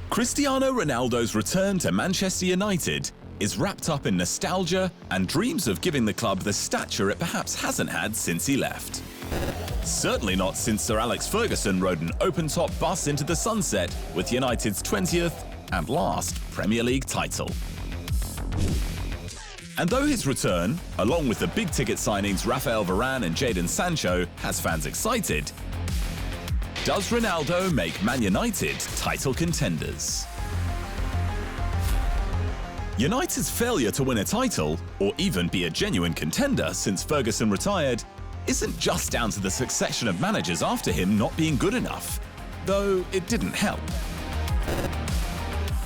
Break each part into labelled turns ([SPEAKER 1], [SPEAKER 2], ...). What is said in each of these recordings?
[SPEAKER 1] Cristiano Ronaldo's return to Manchester United is wrapped up in nostalgia and dreams of giving the club the stature it perhaps hasn't had since he left. Certainly not since Sir Alex Ferguson rode an open-top bus into the sunset with United's 20th and last Premier League title. And though his return, along with the big-ticket signings Rafael Varane and Jadon Sancho, has fans excited, does Ronaldo make Man United title contenders? United's failure to win a title, or even be a genuine contender since Ferguson retired, isn't just down to the succession of managers after him not being good enough, though it didn't help.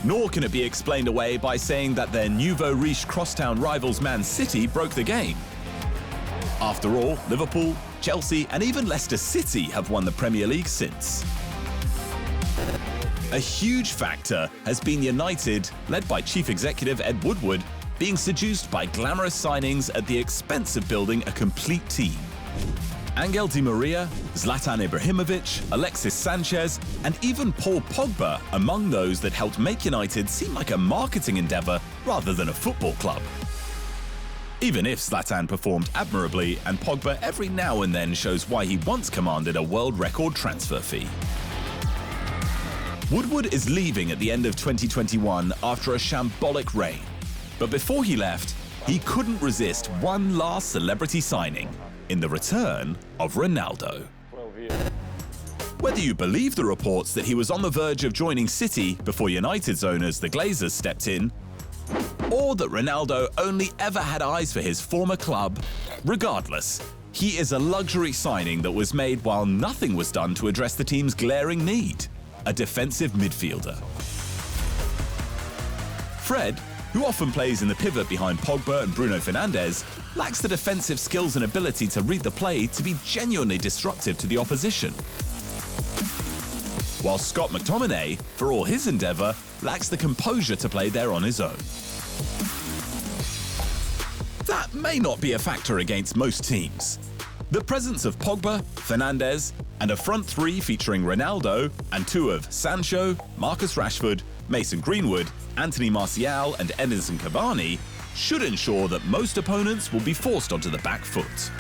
[SPEAKER 1] Nor can it be explained away by saying that their nouveau riche crosstown rivals Man City broke the game. After all, Liverpool, Chelsea and even Leicester City have won the Premier League since. A huge factor has been United, led by Chief Executive Ed Woodward, being seduced by glamorous signings at the expense of building a complete team. Angel Di Maria, Zlatan Ibrahimovic, Alexis Sanchez, and even Paul Pogba among those that helped make United seem like a marketing endeavour rather than a football club. Even if Zlatan performed admirably and Pogba every now and then shows why he once commanded a world record transfer fee. Woodward is leaving at the end of 2021 after a shambolic reign. But before he left, he couldn't resist one last celebrity signing in the return of Ronaldo. Whether you believe the reports that he was on the verge of joining City before United's owners, the Glazers, stepped in, or that Ronaldo only ever had eyes for his former club, regardless, he is a luxury signing that was made while nothing was done to address the team's glaring need: a defensive midfielder. Fred, who often plays in the pivot behind Pogba and Bruno Fernandes, lacks the defensive skills and ability to read the play to be genuinely disruptive to the opposition. While Scott McTominay, for all his endeavour, lacks the composure to play there on his own. That may not be a factor against most teams. The presence of Pogba, Fernandes, and a front three featuring Ronaldo and two of Sancho, Marcus Rashford, Mason Greenwood, Anthony Martial and Edinson Cavani should ensure that most opponents will be forced onto the back foot.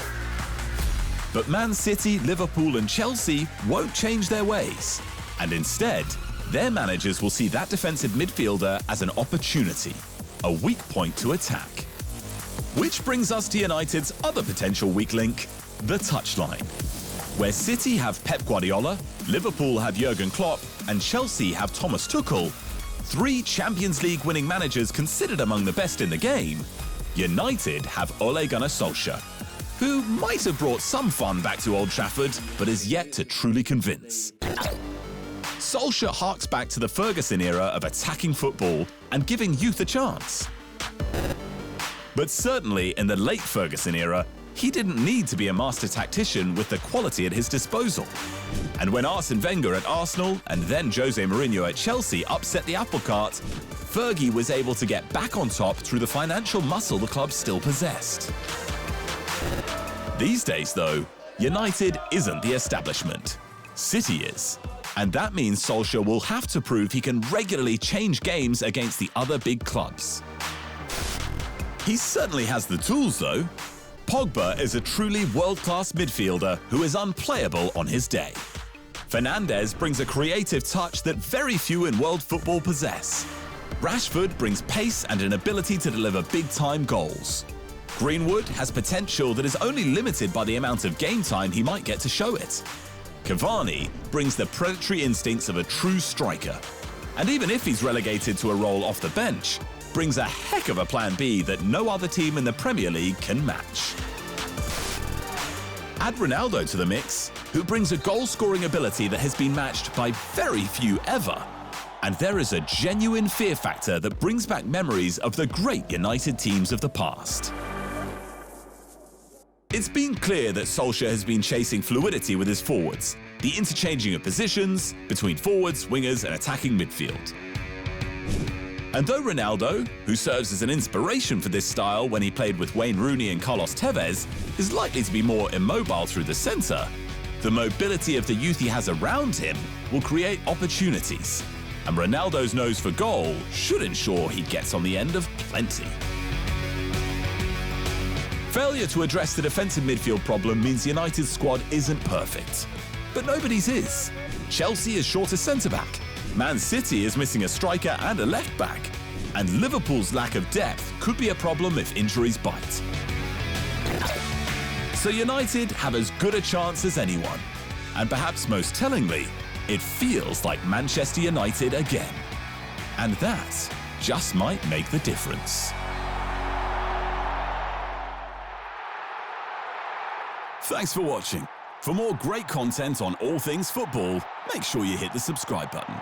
[SPEAKER 1] But Man City, Liverpool and Chelsea won't change their ways, and instead, their managers will see that defensive midfielder as an opportunity, a weak point to attack. Which brings us to United's other potential weak link, the touchline, where City have Pep Guardiola, Liverpool have Jurgen Klopp, and Chelsea have Thomas Tuchel, three Champions League winning managers considered among the best in the game. United have Ole Gunnar Solskjaer, who might have brought some fun back to Old Trafford, but is yet to truly convince. Solskjaer harks back to the Ferguson era of attacking football and giving youth a chance. But certainly in the late Ferguson era, he didn't need to be a master tactician with the quality at his disposal. And when Arsene Wenger at Arsenal and then Jose Mourinho at Chelsea upset the apple cart, Fergie was able to get back on top through the financial muscle the club still possessed. These days, though, United isn't the establishment. City is. And that means Solskjaer will have to prove he can regularly change games against the other big clubs. He certainly has the tools, though. Pogba is a truly world-class midfielder who is unplayable on his day. Fernandes brings a creative touch that very few in world football possess. Rashford brings pace and an ability to deliver big-time goals. Greenwood has potential that is only limited by the amount of game time he might get to show it. Cavani brings the predatory instincts of a true striker. And even if he's relegated to a role off the bench, brings a heck of a plan B that no other team in the Premier League can match. Add Ronaldo to the mix, who brings a goal-scoring ability that has been matched by very few ever. And there is a genuine fear factor that brings back memories of the great United teams of the past. It's been clear that Solskjaer has been chasing fluidity with his forwards, the interchanging of positions between forwards, wingers and attacking midfield. And though Ronaldo, who serves as an inspiration for this style when he played with Wayne Rooney and Carlos Tevez, is likely to be more immobile through the centre, the mobility of the youth he has around him will create opportunities. and Ronaldo's nose for goal should ensure he gets on the end of plenty. Failure to address the defensive midfield problem means United's squad isn't perfect. But nobody's is. Chelsea is short a centre-back, Man City is missing a striker and a left-back, and Liverpool's lack of depth could be a problem if injuries bite. So United have as good a chance as anyone. And perhaps most tellingly, it feels like Manchester United again. And that just might make the difference. Thanks for watching. For more great content on all things football, make sure you hit the subscribe button.